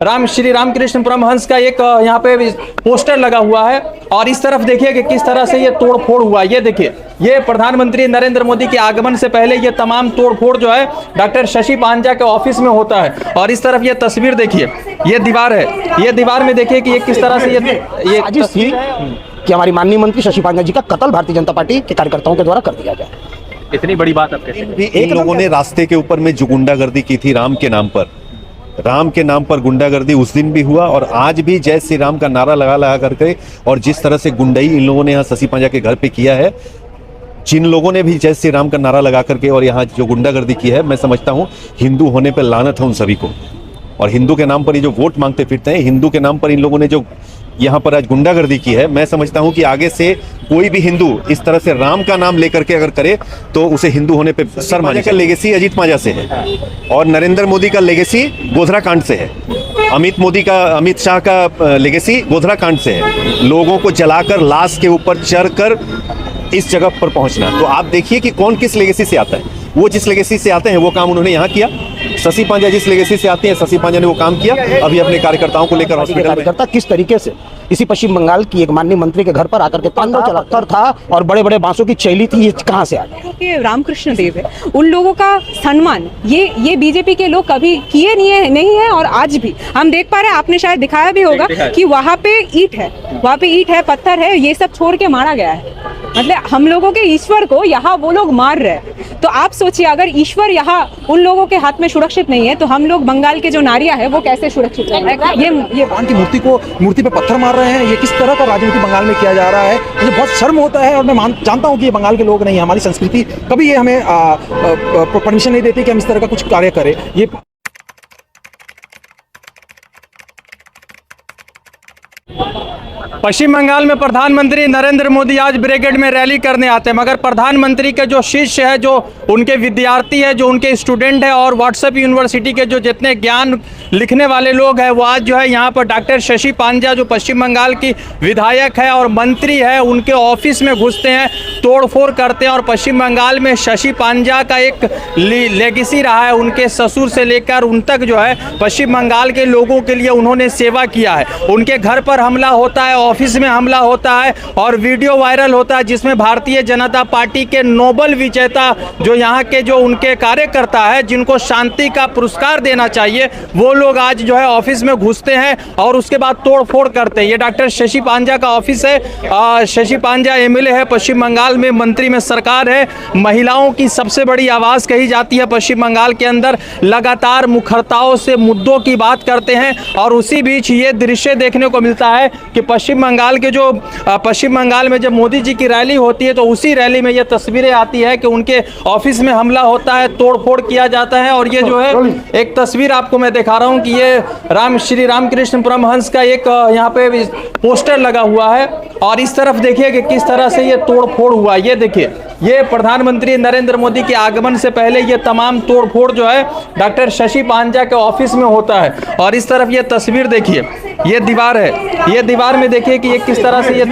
राम श्री रामकृष्ण परमहंस का एक यहाँ पे पोस्टर लगा हुआ है और इस तरफ देखिए कि किस तरह से ये तोड़फोड़ हुआ। ये देखिए, ये प्रधानमंत्री नरेंद्र मोदी के आगमन से पहले ये तमाम तोड़फोड़ जो है डॉक्टर शशि पांजा के ऑफिस में होता है। और इस तरफ ये तस्वीर देखिए, ये दीवार है, ये दीवार में देखिए कि ये किस तरह से ये थी कि हमारी माननीय मंत्री शशि पांजा जी का कत्ल भारतीय जनता पार्टी के कार्यकर्ताओं के द्वारा कर दिया गया। इतनी बड़ी बात आप कहते हैं? इन लोगों ने रास्ते के ऊपर में जो गुंडागर्दी की थी राम के नाम पर गुंडागर्दी उस दिन भी हुआ और आज भी जय श्री राम का नारा लगा करके, और जिस तरह से गुंडई इन लोगों ने यहाँ शशि पांजा के घर पे किया है, जिन लोगों ने भी जय श्री राम का नारा लगा करके और यहाँ जो गुंडागर्दी की है, मैं समझता हूँ हिंदू होने पर लानत है उन सभी को। और हिंदू के नाम पर ये जो वोट मांगते फिरते हैं, हिंदू के नाम पर इन लोगों ने जो यहाँ पर आज गुंडागर्दी की है, मैं समझता हूँ कि आगे से कोई भी हिंदू इस तरह से राम का नाम लेकर के अगर करे तो उसे हिंदू होने पे सर माने। का लेगेसी अजीत पांजा से है और नरेंद्र मोदी का लेगेसी गोधरा कांड से है, अमित शाह का लेगेसी गोधरा कांड से है, लोगों को जलाकर लाश के ऊपर चढ़कर इस जगह पर पहुंचना। तो आप देखिए कि कौन किस लेगेसी से आता है। वो जिस लेगेसी से आते हैं वो काम उन्होंने यहाँ किया। शशि पांजा जिस लेगेसी से आते हैं, शशि पांजा ने वो काम किया। अभी अपने कार्यकर्ताओं को लेकर हॉस्पिटल कार्यकर्ता किस तरीके से इसी पश्चिम बंगाल की एक माननीय मंत्री के घर पर आकर के तांडव चलाकर था और बड़े बड़े बांसों की चैली थी, ये कहाँ से आ गया? रामकृष्ण देव है, उन लोगों का सम्मान ये बीजेपी के लोग कभी किए नहीं है। और आज भी हम देख पा रहे हैं, आपने शायद दिखाया भी होगा कि वहाँ पे ईंट है, पत्थर है, ये सब छोड़ के मारा गया है। मतलब हम लोगों के ईश्वर को यहाँ वो लोग मार रहे हैं। तो आप सोचिए, अगर ईश्वर यहाँ उन लोगों के हाथ में सुरक्षित नहीं है तो हम लोग बंगाल के जो नारियां है वो कैसे सुरक्षित रहेंगे? ये भगवान की मूर्ति पे पत्थर मार रहे हैं, ये किस तरह का राजनीति बंगाल में किया जा रहा है? मुझे बहुत शर्म होता है और मैं जानता हूँ कि ये बंगाल के लोग नहीं है, हमारी संस्कृति कभी ये हमें परमिशन नहीं देती कि हम इस तरह का कुछ कार्य करें। ये पश्चिम बंगाल में प्रधानमंत्री नरेंद्र मोदी आज ब्रिगेड में रैली करने आते हैं, मगर प्रधानमंत्री के जो शिष्य है, जो उनके विद्यार्थी है, जो उनके स्टूडेंट है और व्हाट्सएप यूनिवर्सिटी के जो जितने ज्ञान लिखने वाले लोग हैं, वो आज जो है यहाँ पर डॉक्टर शशि पांजा जो पश्चिम बंगाल की विधायक है और मंत्री है, उनके ऑफिस में घुसते हैं, तोड़फोड़ करते हैं। और पश्चिम बंगाल में शशि पांजा का एक लेगेसी रहा है, उनके ससुर से लेकर उन तक जो है पश्चिम बंगाल के लोगों के लिए उन्होंने सेवा किया है। उनके घर पर हमला होता है, ऑफिस में हमला होता है और वीडियो वायरल होता है जिसमें भारतीय जनता पार्टी के नोबेल विजेता जो यहाँ के जो उनके कार्यकर्ता है, जिनको शांति का पुरस्कार देना चाहिए, वो लोग आज जो है ऑफिस में घुसते हैं और उसके बाद तोड़फोड़ करते हैं। ये डॉक्टर शशि पांजा का ऑफिस है। शशि पांजा एमएलए है, पश्चिम बंगाल में मंत्री में सरकार है, महिलाओं की सबसे बड़ी आवाज़ कही जाती है पश्चिम बंगाल के अंदर, लगातार मुखरताओं से मुद्दों की बात करते हैं। और उसी बीच ये दृश्य देखने को मिलता है कि पश्चिम बंगाल में जब मोदी जी की रैली होती है तो उसी रैली में ये तस्वीरें आती है कि उनके ऑफिस में हमला होता है, तोड़फोड़ किया जाता है। और ये जो है एक तस्वीर आपको मैं दिखा रहा हूँ कि ये श्री रामकृष्ण परमहंस का एक यहाँ पे पोस्टर लगा हुआ है और इस तरफ देखिए कि किस तरह से ये तोड़फोड़ हुआ। ये देखिए, ये प्रधानमंत्री नरेंद्र मोदी के आगमन से पहले ये तमाम तोड़फोड़ जो है डॉक्टर शशि पांजा के ऑफिस में होता है। और इस तरफ ये तस्वीर देखिए, ये दीवार है, ये दीवार में देखिए कि ये किस तरह से ये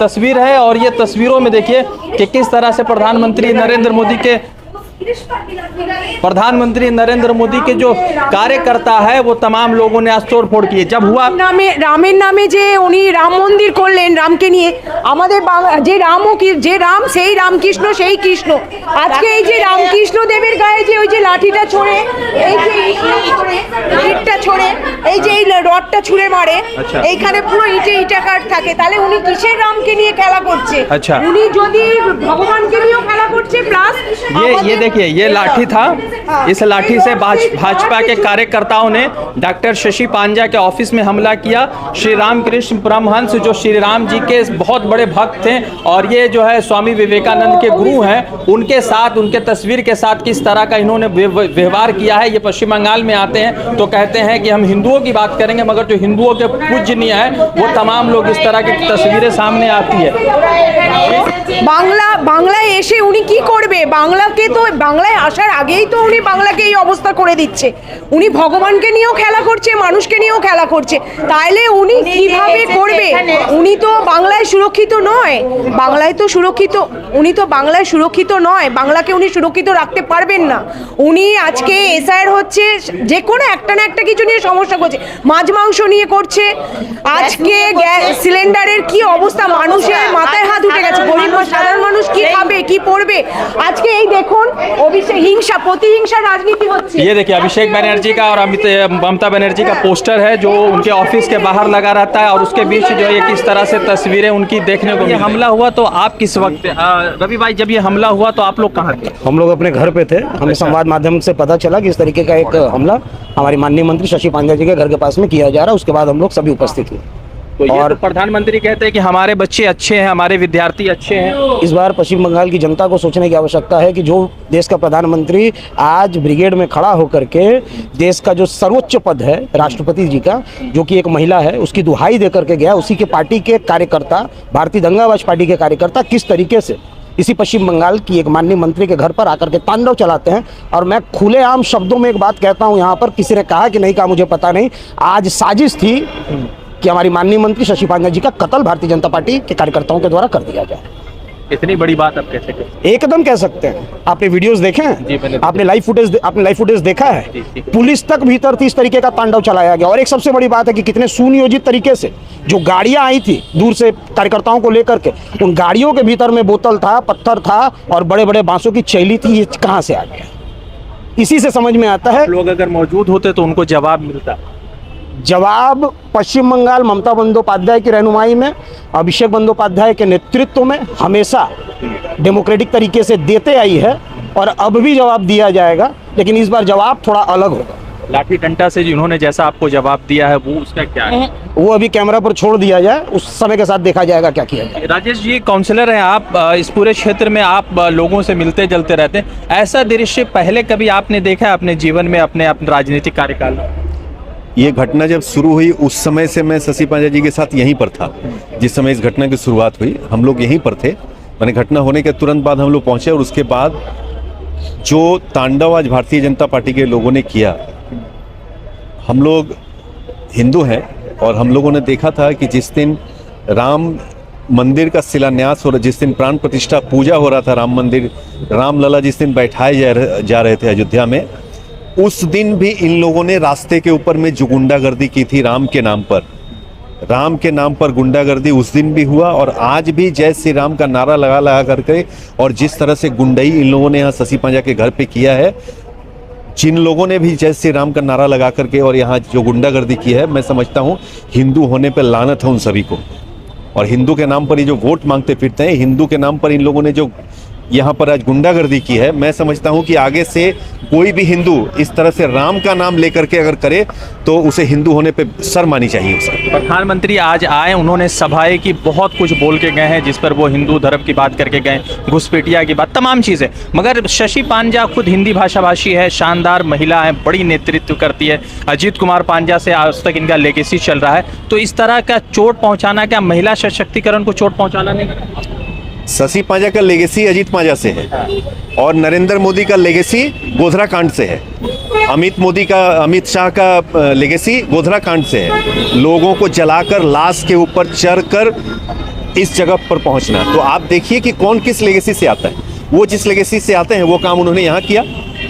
तस्वीर है और ये तस्वीरों में देखिए कि किस तरह से प्रधानमंत्री नरेंद्र मोदी के जो कार्यकर्ता है वो तमाम लोगों ने आज तोड़फोड़ किए। जब हुआ রামের নামে যে উনি রাম মন্দির করলেন, রামকে নিয়ে আমাদের যে রাম সেই রামকৃষ্ণ সেই কৃষ্ণ, আজকে এই যে রামকৃষ্ণ দেবের গায়ে যে ওই যে লাঠিটা ছড়ে, এই যে ইটটা ছড়ে, এই যে এই রডটা ছুঁড়ে মারে, এইখানে পুরো ইটাকার থাকে, তাহলে উনি কিসের রামকে নিয়ে খেলা করছে? উনি যদি ভগবানকে নিয়েও খেলা করছে। প্লাস ये देखिए, ये लाठी था, इस लाठी से भाजपा के कार्यकर्ताओं ने डॉक्टर शशि पांजा के ऑफिस में हमला किया। श्री रामकृष्ण परमहंस जो श्री राम जी के बहुत बड़े भक्त थे और ये जो है स्वामी विवेकानंद के गुरु हैं, उनके साथ, उनके तस्वीर के साथ किस तरह का इन्होंने व्यवहार किया है। ये पश्चिम बंगाल में आते हैं तो कहते हैं कि हम हिंदुओं की बात करेंगे, मगर जो हिंदुओं के पूजनीय है वो तमाम लोग, इस तरह की तस्वीरें सामने आती है। বাংলায় এসে উনি কি করবে? বাংলাকে তো বাংলায় আসার আগেই তো উনি বাংলাকে এই অবস্থা করে দিচ্ছে। উনি ভগবানকে নিয়েও খেলা করছে, মানুষকে নিয়েও খেলা করছে। তাইলে উনি কিভাবে করবে? উনি তো বাংলায় সুরক্ষিত নয়। বাংলায় তো সুরক্ষিত, উনি তো বাংলায় সুরক্ষিত নয়। বাংলাকে উনি সুরক্ষিত রাখতে পারবেন না। উনি আজকে এসআইআর হচ্ছে, যে কোনো একটা না একটা কিছু নিয়ে সমস্যা করছে। মাছ মাংস নিয়ে করছে। আজকে গ্যাস সিলিন্ডারের কি অবস্থা, মানুষের মাথায় হাত উঠে গেছে। গরিব সাধারণ মানুষ কি খাবে, কি পড়বে? আজকে এই দেখুন হিংসা, প্রতিহিংসা রাজনীতি হচ্ছে। ये देखिए अभिषेक बनर्जी का और ममता बनर्जी का पोस्टर है जो उनके ऑफिस के बाहर लगा रहता है और उसके बीच जो ये किस तरह से तस्वीरें उनकी देखने को। ये हमला हुआ तो आप किस वक्त, रवि भाई, जब ये हमला हुआ तो आप लोग कहाँ थे? हम लोग अपने घर पे थे। हमें संवाद माध्यम से पता चला कि इस तरीके का एक हमला हमारी माननीय मंत्री शशि पांडे जी के घर के पास में किया जा रहा है। उसके बाद हम लोग सभी उपस्थित हुए। तो ये तो प्रधानमंत्री कहते हैं कि हमारे बच्चे अच्छे हैं, हमारे विद्यार्थी अच्छे हैं। इस बार पश्चिम बंगाल की जनता को सोचने की आवश्यकता है कि जो देश का प्रधानमंत्री आज ब्रिगेड में खड़ा होकर के देश का जो सर्वोच्च पद है राष्ट्रपति जी का, जो कि एक महिला है, उसकी दुहाई दे करके गया, उसी के पार्टी के कार्यकर्ता, भारतीय दंगाबाज पार्टी के कार्यकर्ता किस तरीके से इसी पश्चिम बंगाल की एक माननीय मंत्री के घर पर आकर के तांडव चलाते हैं। और मैं खुलेआम शब्दों में एक बात कहता हूं, यहाँ पर किसी ने कहा कि नहीं कहा मुझे पता नहीं, आज साजिश थी कि हमारी माननीय मंत्री शशि पांडे जी का कत्ल भारतीय जनता पार्टी के कार्यकर्ताओं के द्वारा कर दिया जाए। इतनी बड़ी बात आप कैसे करें? एकदम कह सकते हैं। आपने वीडियोस देखे हैं? आपने लाइव फुटेज देखा है? पुलिस तक भीतर थी, इस तरीके का तांडव चलाया गया। और एक सबसे बड़ी बात है कि कितने सुनियोजित तरीके से जो गाड़ियां आई थी दूर से कार्यकर्ताओं को लेकर के, उन गाड़ियों के भीतर में बोतल था, पत्थर था और बड़े बड़े बांसों की चैली थी। ये कहां से आ गया? इसी से समझ में आता है। लोग अगर मौजूद होते तो उनको जवाब मिलता। जवाब पश्चिम बंगाल ममता बंदोपाध्याय की रहनुमाई में, अभिषेक बंदोपाध्याय के नेतृत्व में हमेशा डेमोक्रेटिक तरीके से देते आई है और अब भी जवाब दिया जाएगा। लेकिन इस बार जवाब थोड़ा अलग होगा। लाठी डंडा से जिन्होंने जैसा आपको जवाब दिया है वो उसका क्या है? वो अभी कैमरा पर छोड़ दिया जाए, उस समय के साथ देखा जाएगा क्या किया जाए। राजेश जी काउंसलर हैं आप, इस पूरे क्षेत्र में आप लोगों से मिलते जलते रहते हैं। ऐसा दृश्य पहले कभी आपने देखा है अपने जीवन में, अपने राजनीतिक कार्यकाल में? ये घटना जब शुरू हुई उस समय से मैं शशि पांडे जी के साथ यहीं पर था। जिस समय इस घटना की शुरुआत हुई हम लोग यहीं पर थे। मैंने घटना होने के तुरंत बाद हम लोग पहुंचे और उसके बाद जो तांडव आज भारतीय जनता पार्टी के लोगों ने किया, हम लोग हिंदू हैं और हम लोगों ने देखा था कि जिस दिन राम मंदिर का शिलान्यास हो रहा, जिस दिन प्राण प्रतिष्ठा पूजा हो रहा था राम मंदिर, रामलला जिस दिन बैठाए जा रहे थे अयोध्या में, उस दिन भी इन लोगों ने रास्ते के ऊपर में जो गुंडागर्दी की थी राम के नाम पर गुंडागर्दी उस दिन भी हुआ और आज भी जय श्री राम का नारा लगा करके और जिस तरह से गुंडई इन लोगों ने यहाँ शशि पांडे के घर पे किया है, जिन लोगों ने भी जय श्री राम का नारा लगा करके और यहाँ जो गुंडागर्दी की है, मैं समझता हूँ हिंदू होने पर लानत है उन सभी को। और हिंदू के नाम पर ये जो वोट मांगते फिरते हैं, हिंदू के नाम पर इन लोगों ने जो यहाँ पर आज गुंडागर्दी की है, मैं समझता हूँ कि आगे से कोई भी हिंदू इस तरह से राम का नाम लेकर के अगर करे तो उसे हिंदू होने पे शर्म आनी चाहिए उसका। प्रधानमंत्री आज आए, उन्होंने सभाएं की, बहुत कुछ बोल के गए हैं जिस पर वो हिंदू धर्म की बात करके गए, घुसपैठिया की बात, तमाम चीज़ें। मगर शशि पांडे खुद हिंदी भाषाभाषी है, शानदार महिला है, बड़ी नेतृत्व करती है। अजीत कुमार पांडे से आज तक इनका लेगेसी चल रहा है। तो इस तरह का चोट पहुँचाना, क्या महिला सशक्तिकरण को चोट पहुँचाना नहीं? शशि पांडे का लेगेसी अजीत पांडे से है और नरेंद्र मोदी का लेगेसी गोधरा कांड से है। अमित शाह का लेगेसी गोधरा कांड से है। लोगों को जलाकर लाश के ऊपर चढ़कर इस जगह पर पहुंचना। तो आप देखिए कि कौन किस लेगेसी से आता है। वो जिस लेगेसी से आते हैं वो काम उन्होंने यहाँ किया।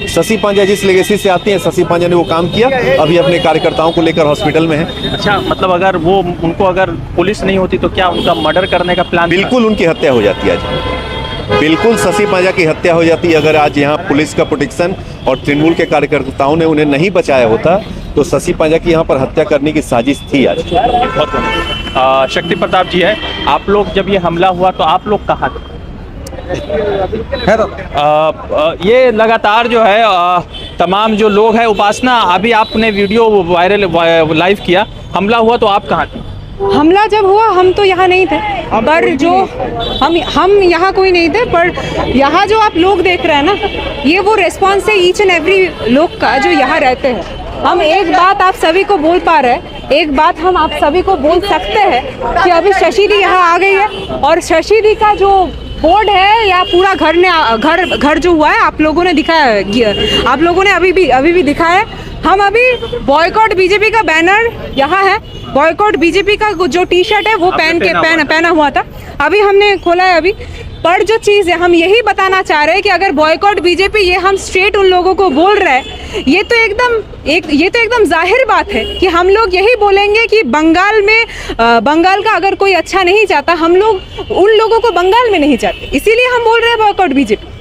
शशि पांडे जिस लेगेसी से आती हैं, शशि पांडे ने वो काम किया, अभी अपने कार्यकर्ताओं को लेकर हॉस्पिटल में है। अच्छा, मतलब अगर वो उनको अगर पुलिस नहीं होती तो क्या उनका मर्डर करने का प्लान? बिल्कुल उनकी हत्या हो जाती है आज। बिल्कुल शशि पांडे की हत्या हो जाती है अगर आज यहाँ पुलिस का प्रोटेक्शन और तृणमूल के कार्यकर्ताओं ने उन्हें नहीं बचाया होता तो शशि पांडे की यहाँ पर हत्या करने की साजिश थी आज। शक्ति प्रताप जी है, आप लोग जब ये हमला हुआ तो आप लोग कहाँ थे? ये लगातार जो है तमाम जो लोग हैं, उपासना अभी आपने वीडियो वायरल लाइव किया, हमला हुआ तो आप कहाँ थे? हमला जब हुआ हम तो यहाँ नहीं थे, पर जो हम यहाँ कोई नहीं थे, पर यहाँ जो आप लोग देख रहे हैं ना, ये वो रिस्पॉन्स है ईच एंड एवरी लोग का जो यहाँ रहते हैं। हम एक बात आप सभी को बोल पा रहे हैं एक बात हम आप सभी को बोल सकते हैं कि अभी शशि दी यहाँ आ गई है और शशि दी का जो बोर्ड है या पूरा घर जो हुआ है आप लोगों ने दिखाया है, आप लोगों ने अभी भी दिखाया है। हम अभी बॉयकॉट बीजेपी का बैनर यहाँ है, बॉयकॉट बीजेपी का जो टी शर्ट है वो पहना हुआ था, अभी हमने खोला है अभी। पर जो चीज़ है हम यही बताना चाह रहे हैं कि अगर बॉयकॉट बीजेपी ये हम स्ट्रेट उन लोगों को बोल रहे हैं, ये तो एकदम जाहिर बात है कि हम लोग यही बोलेंगे कि बंगाल का अगर कोई अच्छा नहीं चाहता, हम लोग उन लोगों को बंगाल में नहीं चाहते, इसीलिए हम बोल रहे हैं बॉयकॉट बीजेपी।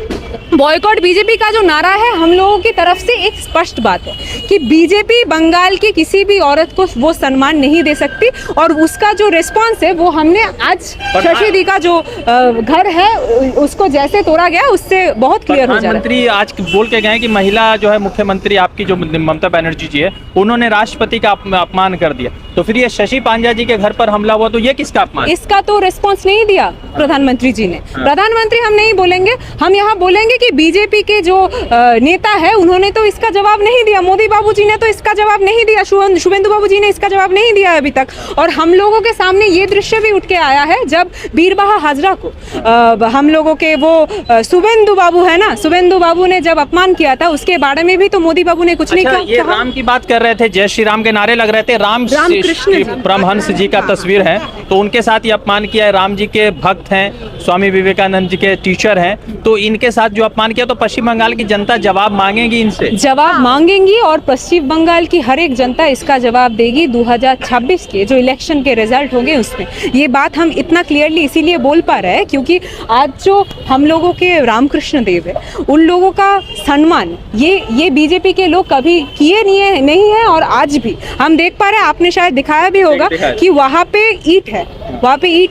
बॉयकॉट बीजेपी का जो नारा है हम लोगों की तरफ से एक स्पष्ट बात है कि बीजेपी बंगाल की किसी भी औरत को वो सम्मान नहीं दे सकती और उसका जो रिस्पांस है वो हमने आज शशि दी का जो घर है उसको जैसे तोड़ा गया उससे बहुत क्लियर हो जा रहा है। प्रधानमंत्री आज बोल के गए कि महिला जो है मुख्यमंत्री आपकी जो ममता बनर्जी जी है उन्होंने राष्ट्रपति का अपमान कर दिया, तो फिर ये शशि पांजा जी के घर पर हमला हुआ तो ये किसका अपमान? इसका तो रिस्पांस नहीं दिया प्रधानमंत्री जी ने। प्रधानमंत्री हम नहीं बोलेंगे, हम यहाँ बोलेंगे कि बीजेपी के जो नेता है उन्होंने तो इसका जवाब नहीं दिया, मोदी बाबू जी ने तो इसका जवाब नहीं दिया, शुभेंदु बाबू जी ने इसका जवाब नहीं दिया अभी तक। और हम लोगों के सामने ये दृश्य भी उठ के आया है जब बीरबहा हाजरा को हम लोगों के वो शुभेंदु बाबू है ना, शुभेंदु बाबू ने जब अपमान किया था उसके बारे में भी तो मोदी बाबू ने कुछ नहीं कहा। ये राम की बात कर रहे थे, जय श्री राम के नारे लग रहे थे, राम कृष्ण परमहंस जी का तस्वीर है तो उनके साथ ये अपमान किया है। राम जी के भक्त हैं, स्वामी विवेकानंद जी के टीचर हैं, तो इनके साथ जो अपमान किया तो पश्चिम बंगाल की जनता जवाब मांगेगी, इनसे जवाब मांगेंगी और पश्चिम बंगाल की हर एक जनता इसका जवाब देगी 2026 के जो इलेक्शन के रिजल्ट होंगे उसमें। ये बात हम इतना क्लियरली इसीलिए बोल पा रहे हैं क्योंकि आज जो हम लोगों के रामकृष्ण देव है उन लोगों का सम्मान ये बीजेपी के लोग कभी किए नहीं है और आज भी हम देख पा रहे हैं, आपने शायद दिखाया भी होगा कि वहाँ पे ईंट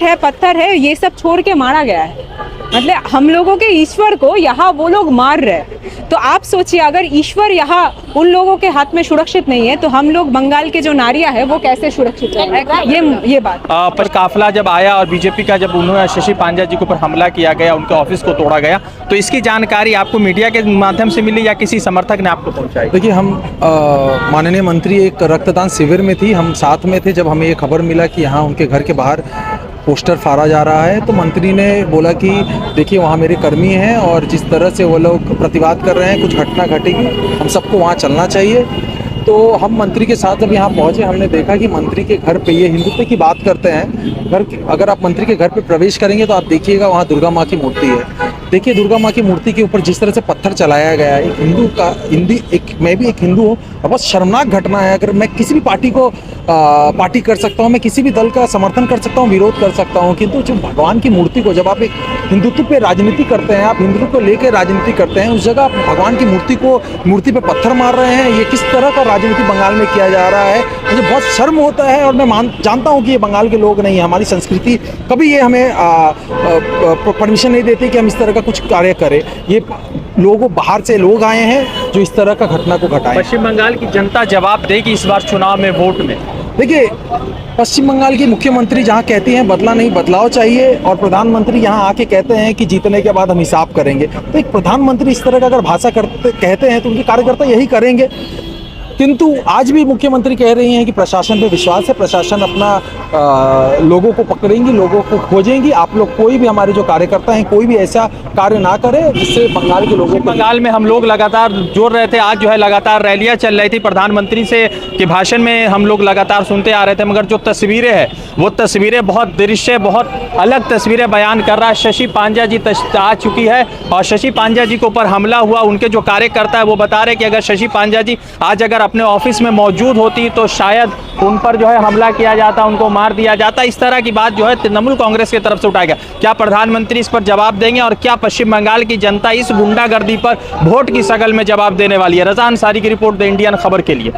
है, पत्थर है, ये सब छोड़ के मारा गया है। मतलब हम लोगों के ईश्वर को यहाँ वो लोग मार रहे हैं, तो आप सोचिए अगर ईश्वर यहाँ उन लोगों के हाथ में सुरक्षित नहीं है तो हम लोग बंगाल के जो नारियां है वो कैसे सुरक्षित है, ये बात। पर काफिला जब आया और बीजेपी का जब उन्होंने शशि पांजा जी के ऊपर हमला किया गया, उनके ऑफिस को तोड़ा गया, तो इसकी जानकारी आपको मीडिया के माध्यम से मिली या किसी समर्थक ने आपको पहुंचाई? देखिए हम माननीय मंत्री एक रक्तदान शिविर में थी, हम साथ में थे जब हमें ये खबर मिला कि यहाँ उनके घर के बाहर पोस्टर फाड़ा जा रहा है, तो मंत्री ने बोला कि देखिए वहाँ मेरे कर्मी हैं और जिस तरह से वो लोग प्रतिवाद कर रहे हैं कुछ घटना घटेगी, हम सबको वहाँ चलना चाहिए। तो हम मंत्री के साथ जब यहाँ पहुँचे हमने देखा कि मंत्री के घर पे ये हिंदुत्व की बात करते हैं, अगर आप मंत्री के घर पे प्रवेश करेंगे तो आप देखिएगा वहाँ दुर्गा माँ की मूर्ति है। देखिए दुर्गा माँ की मूर्ति के ऊपर जिस तरह से पत्थर चलाया गया है, मैं भी एक हिंदू हूँ और बहुत शर्मनाक घटना है। अगर मैं किसी भी पार्टी को पार्टी कर सकता हूँ, मैं किसी भी दल का समर्थन कर सकता हूँ, विरोध कर सकता हूँ, किंतु जो भगवान की मूर्ति को जब आप एक हिंदुत्व पे राजनीति करते हैं, आप हिंदुत्व को लेकर राजनीति करते हैं, उस जगह आप भगवान की मूर्ति पे पत्थर मार रहे हैं, ये किस तरह का राजनीति बंगाल में किया जा रहा है। मुझे बहुत शर्म होता है और मैं जानता हूँ कि ये बंगाल के लोग नहीं है, हमारी संस्कृति कभी ये हमें परमिशन नहीं देती कि हम इस तरह का कुछ कार्य करें। ये लोगों बाहर से लोग आए हैं जो इस तरह का घटना को घटाएं। पश्चिम बंगाल की जनता जवाब देगी इस बार चुनाव में, वोट में। देखिए पश्चिम बंगाल की मुख्यमंत्री जहाँ कहती हैं बदला नहीं बदलाव चाहिए और प्रधानमंत्री यहाँ आके कहते हैं कि जीतने के बाद हम हिसाब करेंगे, तो एक प्रधानमंत्री इस तरह का अगर भाषा कहते हैं तो उनके कार्यकर्ता यही करेंगे। किंतु आज भी मुख्यमंत्री कह रही हैं कि प्रशासन पे विश्वास है, प्रशासन अपना लोगों को पकड़ेंगी, लोगों को खोजेंगी। आप लोग कोई भी हमारे जो कार्यकर्ता हैं कोई भी ऐसा कार्य ना करे जिससे बंगाल के लोगों को। बंगाल में हम लोग लगातार जोड़ रहे थे, आज जो है लगातार रैलियां चल रही थी, प्रधानमंत्री से के भाषण में हम लोग लगातार सुनते आ रहे थे, मगर जो तस्वीरें हैं वो तस्वीरें बहुत दृश्य बहुत अलग तस्वीरें बयान कर रहा है। शशि पांजा जी आ चुकी है और शशि पांजा जी के ऊपर हमला हुआ, उनके जो कार्यकर्ता है वो बता रहे कि अगर शशि पांजा जी आज अगर अपने ऑफिस में मौजूद होती तो शायद उन पर जो है हमला किया जाता, उनको मार दिया जाता। इस तरह की बात जो है तृणमूल कांग्रेस की तरफ से उठाया गया। क्या प्रधानमंत्री इस पर जवाब देंगे और क्या पश्चिम बंगाल की जनता इस गुंडागर्दी पर वोट की शक्ल में जवाब देने वाली है? रज़ा अंसारी की रिपोर्ट द इंडियन खबर के लिए।